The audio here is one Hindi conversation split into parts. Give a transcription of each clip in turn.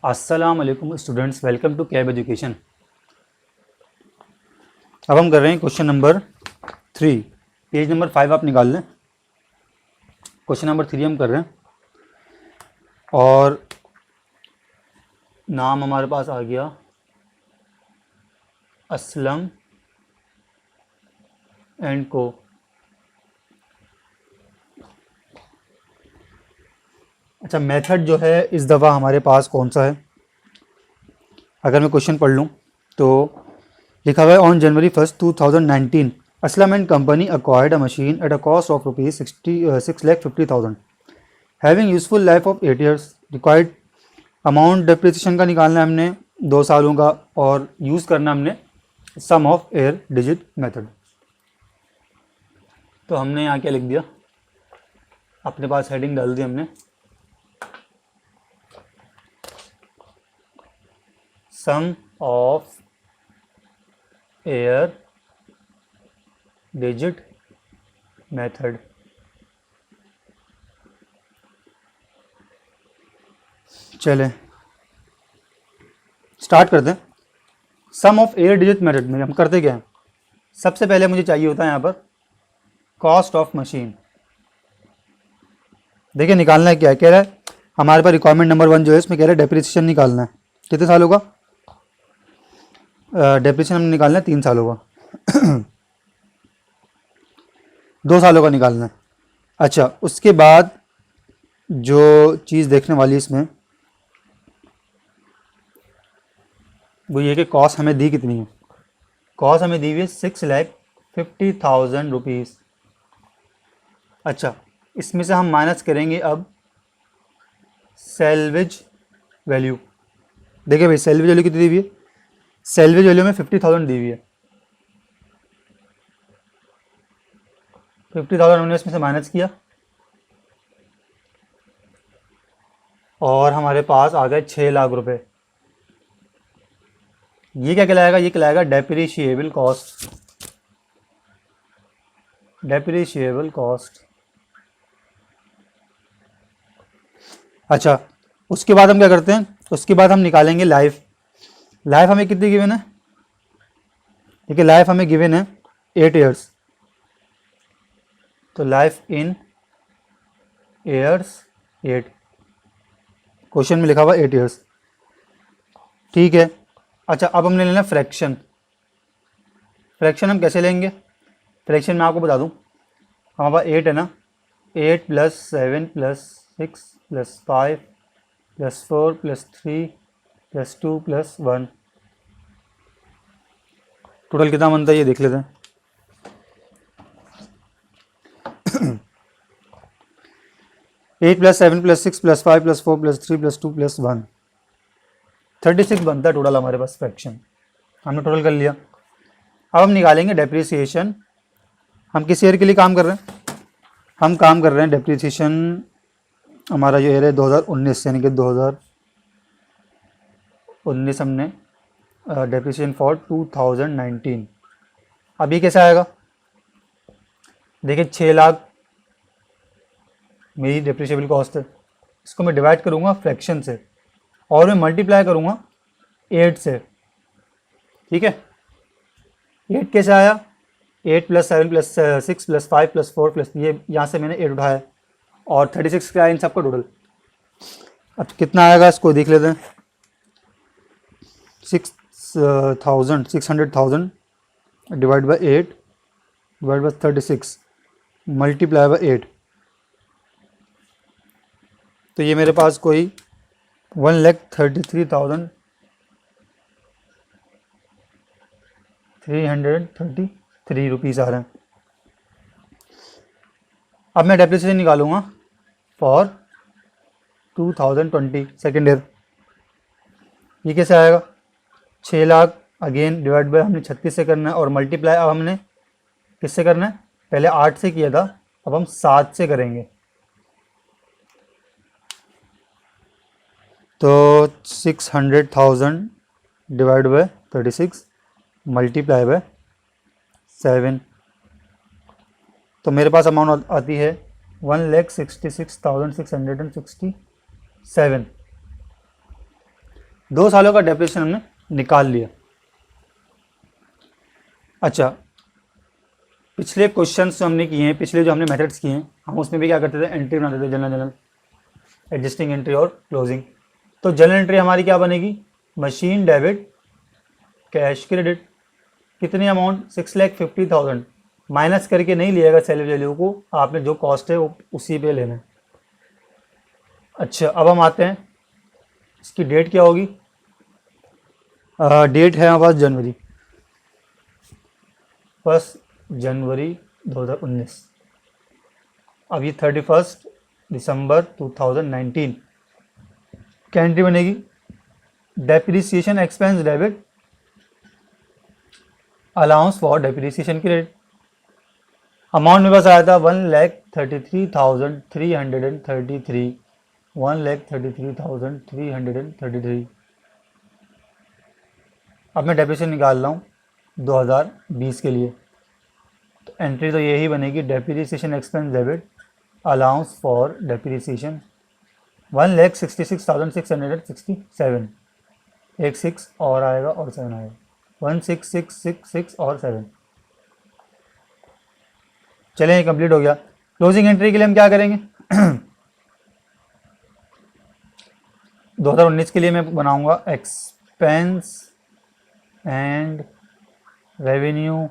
अस्सलाम वालेकुम students, welcome to Cab Education. अब हम कर रहे हैं क्वेश्चन नंबर 3। पेज नंबर 5 आप निकाल लें। क्वेश्चन नंबर 3 हम कर रहे हैं और नाम हमारे पास आ गया असलम एंड को। अच्छा, मेथड जो है इस दफ़ा हमारे पास कौन सा है? अगर मैं क्वेश्चन पढ़ लूँ तो लिखा हुआ है on January 1 2019 Aslam and company acquired a machine at a cost of rupees 6,50,000 having useful life of 8 years. Required amount depreciation का निकालना है हमने 2 सालों का, और यूज़ करना हमने सम ऑफ एयर डिजिट मेथड। तो हमने यहाँ क्या लिख दिया, अपने पास हेडिंग डाल दी हमने सम ऑफ एयर डिजिट मेथड। चले स्टार्ट करते हैं। सम ऑफ एयर डिजिट मेथड में हम करते क्या हैं, सबसे पहले मुझे चाहिए होता है यहाँ पर कॉस्ट ऑफ मशीन। देखिए निकालना है, क्या कह रहा है हमारे पास रिक्वायरमेंट नंबर 1 जो है इसमें कह रहा है डेप्रिसिएशन निकालना है। कितने सालों का डेप्रिसिएशन हमने निकालना है? 3 सालों का 2 सालों का निकालना है। अच्छा, उसके बाद जो चीज़ देखने वाली इसमें वो ये कि कॉस्ट हमें दी कितनी है। कॉस्ट हमें दी हुई है 6,50,000 रुपीज़। अच्छा, इसमें से हम माइनस करेंगे अब सेल्वेज वैल्यू। देखिए भाई, सेल्वेज वैल्यू कितनी दी हुई है? सेल्वेज वैल्यू में 50,000 दी हुई है। 50,000 हमने इसमें से माइनस किया और हमारे पास आ गए 6 लाख रुपए। ये क्या कहलाएगा? ये कहलाएगा डेप्रिशिएबल कॉस्ट। Depreciable cost. अच्छा, उसके बाद हम क्या करते हैं, उसके बाद हम निकालेंगे लाइफ। लाइफ हमें कितनी गिवन है? देखिए लाइफ हमें गिवन है 8 ईयर्स, तो लाइफ इन ईयर्स 8। क्वेश्चन में लिखा हुआ 8 ईयर्स, ठीक है। अच्छा, अब हमने लेना फ्रैक्शन। फ्रैक्शन हम कैसे लेंगे? फ्रैक्शन मैं आपको बता दूं, हमारे पास 8 है ना, 8 + 7 + 6 + 5 + 4 + 3 + 2 + 1, टोटल कितना बनता है ये देख लेते हैं। 8 + 7 + 6 + 5 + 4 + 3 + 2 + 1, 36 बनता है टोटल हमारे पास फ्रैक्शन। हमने टोटल कर लिया। अब हम निकालेंगे डेप्रिसिएशन। हम किस ईयर के लिए काम कर रहे हैं? हम काम कर रहे हैं डेप्रिसिएशन, हमारा जो ईयर है 2019, यानी कि 2019 हमने डेप्रिसिएशन फॉर 2019। अब ये कैसे आएगा? देखिए 6 लाख मेरी डेप्रिशिएबल कॉस्ट है, इसको मैं डिवाइड करूँगा फ्रैक्शन से और मैं मल्टीप्लाई करूँगा 8 से, ठीक है। 8 कैसे आया? 8 + 7 + 6 + 5 + 4 + ये यहाँ से मैंने 8 उठाया और 36 का इन सबका टोटल। अब कितना आएगा इसको देख लेते हैं। 600,000 divide by 8 divide by 36 multiply by 8, तो ये मेरे पास कोई 1,33,333 रुपीज़ आ रहे हैं। अब मैं डेप्रिसिएशन निकालूंगा फॉर 2020 सेकेंड ईयर। ये कैसे आएगा? 6 लाख अगेन डिवाइड बाय हमने 36 से करना है और मल्टीप्लाई अब हमने किससे करना है? पहले 8 से किया था, अब हम 7 से करेंगे। तो 600,000 डिवाइड बाय 36 मल्टीप्लाई बाय 7, तो मेरे पास अमाउंट आती है 1,66,667। 2 सालों का डेप्रिसिएशन हमने निकाल लिया। अच्छा, पिछले क्वेश्चंस जो हमने किए हैं, पिछले जो हमने मेथड्स किए हैं, हम उसमें भी क्या करते थे, एंट्री बनाते थे, जनरल एडजस्टिंग एंट्री और क्लोजिंग। तो जनरल एंट्री हमारी क्या बनेगी, मशीन डेबिट कैश क्रेडिट, कितनी अमाउंट, 6,50,000, माइनस करके नहीं लिएगा सेल वैल्यू को, आपने जो कॉस्ट है वो उसी पे लेना है। अच्छा, अब हम आते हैं, इसकी डेट क्या होगी, डेट है हमारे पास जनवरी, 1 जनवरी 2019। अब ये 31 दिसंबर 2019, क्या एंट्री बनेगी, depreciation expense debit allowance for depreciation credit. Amount मेरे पास आया था 1,33,333, 1,33,333। अब मैं डेप्रिसिएशन निकाल रहा हूँ 2020 के लिए, तो एंट्री तो यही बनेगी, depreciation expense debit allowance for depreciation 1,66,667, एक 6 और आएगा और 7 आएगा, 1,6666 और 7। चलें, ये कंप्लीट हो गया। क्लोजिंग एंट्री के लिए हम क्या करेंगे 2019 के लिए मैं बनाऊंगा expense and revenue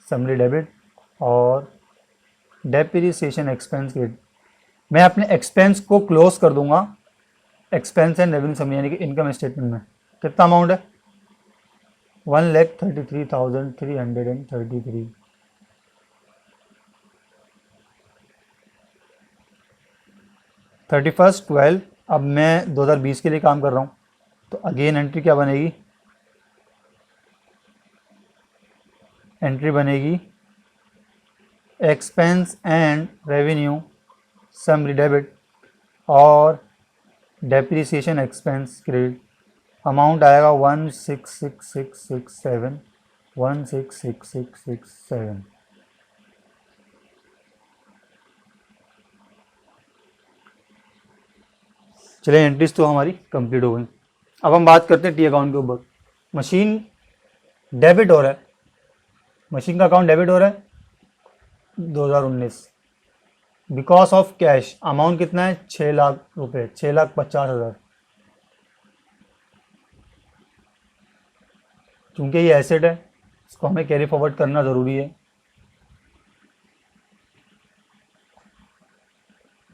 summary debit और डेप्रिसिएशन एक्सपेंस क्रेडिट। मैं अपने एक्सपेंस को क्लोज कर दूंगा एक्सपेंस एंड रेवेन्यू समरी यानी कि इनकम स्टेटमेंट में। कितना अमाउंट है, 1,33,333। 31/12, अब मैं 2020 के लिए काम कर रहा हूँ, तो अगेन एंट्री क्या बनेगी, एंट्री बनेगी expense and revenue summary debit और डेप्रिसिएशन एक्सपेंस क्रेडिट। अमाउंट आएगा 166,667, 166,667। चलिए, एंट्रीज तो हमारी कंप्लीट हो गई। अब हम बात करते हैं टी अकाउंट के ऊपर। मशीन डेबिट हो रहा है, मशीन का अकाउंट डेबिट हो रहा है 2019, बिकॉज ऑफ कैश। अमाउंट कितना है, 6 लाख रुपए, 6,50,000। क्योंकि ये एसेट है, इसको हमें कैरी फॉरवर्ड करना ज़रूरी है।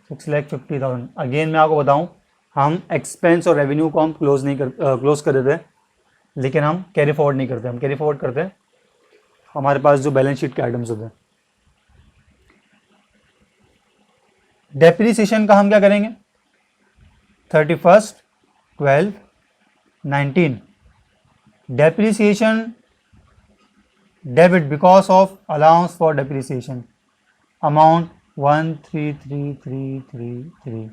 6,50,000। अगेन मैं आपको बताऊं, हम एक्सपेंस और रेवेन्यू को हम क्लोज कर देते हैं, लेकिन हम कैरी फॉरवर्ड नहीं करते। हम कैरी फॉरवर्ड करते हैं हमारे पास जो बैलेंस शीट के आइटम्स होते हैं। डेप्रिसिएशन का हम क्या करेंगे, 31/12/19, depreciation debit because of allowance for depreciation, amount 1,33,333।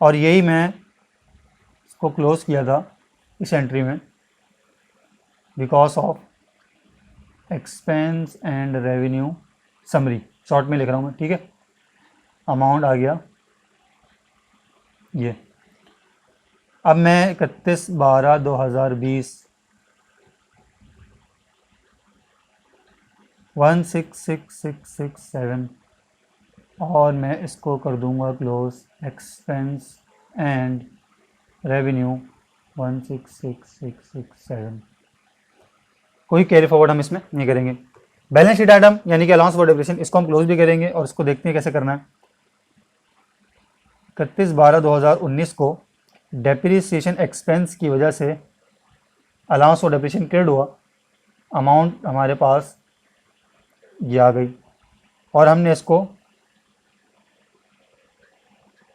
और यही मैं इसको क्लोज किया था इस एंट्री में, because of expense and revenue summary, short में लिख रहा हूँ मैं, ठीक है। अमाउंट आ गया ये। अब मैं 31/12/2020 166,667 और मैं इसको कर दूंगा क्लोज, एक्सपेंस एंड रेवेन्यू 166,667। कोई कैरी फॉरवर्ड हम इसमें नहीं करेंगे। बैलेंस शीट आइटम यानी कि अलाउंस फॉर डेप्रिसिएशन, इसको हम क्लोज भी करेंगे और इसको देखते हैं कैसे करना है। 31/12/2019 को डेप्रिसिएशन एक्सपेंस की वजह से अलाउंस फॉर डेप्रिसिएशन क्रेडिट हुआ, अमाउंट हमारे पास ये आ गई और हमने इसको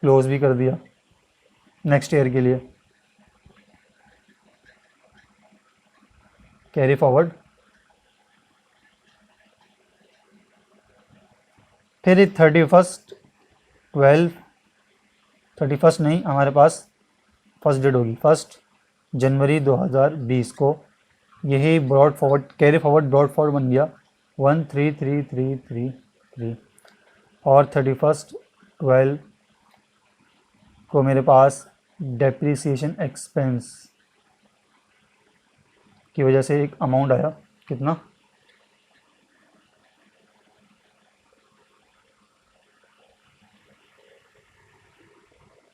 क्लोज भी कर दिया नेक्स्ट ईयर के लिए। कैरी फॉरवर्ड, फिर 31 नहीं, हमारे पास फर्स्ट डेट होगी, 1 जनवरी 2020 को यही brought forward, carry forward brought forward बन गया 1,33,333 और 31/12 को मेरे पास डेप्रिसिएशन एक्सपेंस की वजह से एक अमाउंट आया, कितना,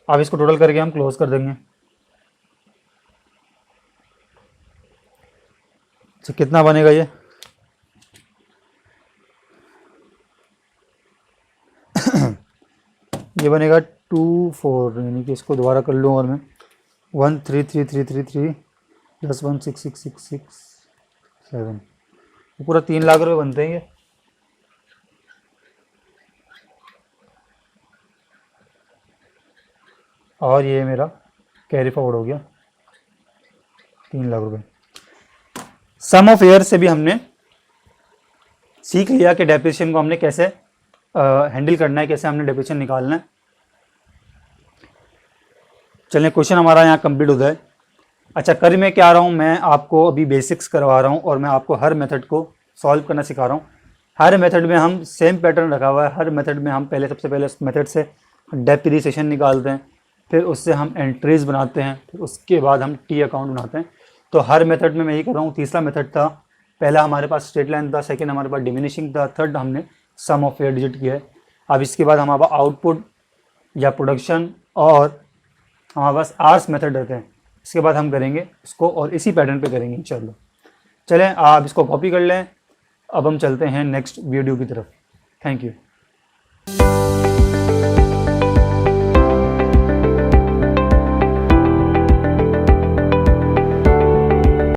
अब इसको टोटल करके हम क्लोज कर देंगे। तो कितना बनेगा ये बनेगा 24, यानी कि इसको दोबारा कर लूँ और मैं 1333333 प्लस 1666667, पूरा 3 लाख रुपए बनते हैं ये। और ये मेरा कैरी फॉरवर्ड हो गया 3 लाख रुपए। सम ऑफ एयर से भी हमने सीख लिया कि डेप्रिसिएशन को हमने कैसे हैंडल करना है, कैसे हमने डेप्रिसिएशन निकालना है। चलिए क्वेश्चन हमारा यहाँ कंप्लीट होता है। अच्छा, कर मैं क्या रहा हूँ, मैं आपको अभी बेसिक्स करवा रहा हूँ और मैं आपको हर मेथड को सॉल्व करना सिखा रहा हूँ। हर मेथड में हम सेम पैटर्न रखा हुआ है। हर मेथड में हम पहले सबसे पहले उस मेथड से डेप्रिसिएशन निकालते हैं, फिर उससे हम एंट्रीज बनाते हैं, फिर उसके बाद हम टी अकाउंट बनाते हैं। तो हर मेथड में मैं यही कर रहा हूँ। तीसरा मेथड था, पहला हमारे पास स्ट्रेट लाइन था, सेकंड हमारे पास डिमिनिशिंग था, थर्ड हमने सम ऑफ एयर डिजिट किया है। अब इसके बाद हमारे पास आउटपुट या प्रोडक्शन और हमारे पास आर्स मेथड रहते हैं। इसके बाद हम करेंगे इसको और इसी पैटर्न पे करेंगे इंशाल्लाह। चलें, आप इसको कॉपी कर लें। अब हम चलते हैं नेक्स्ट वीडियो की तरफ। Thank you.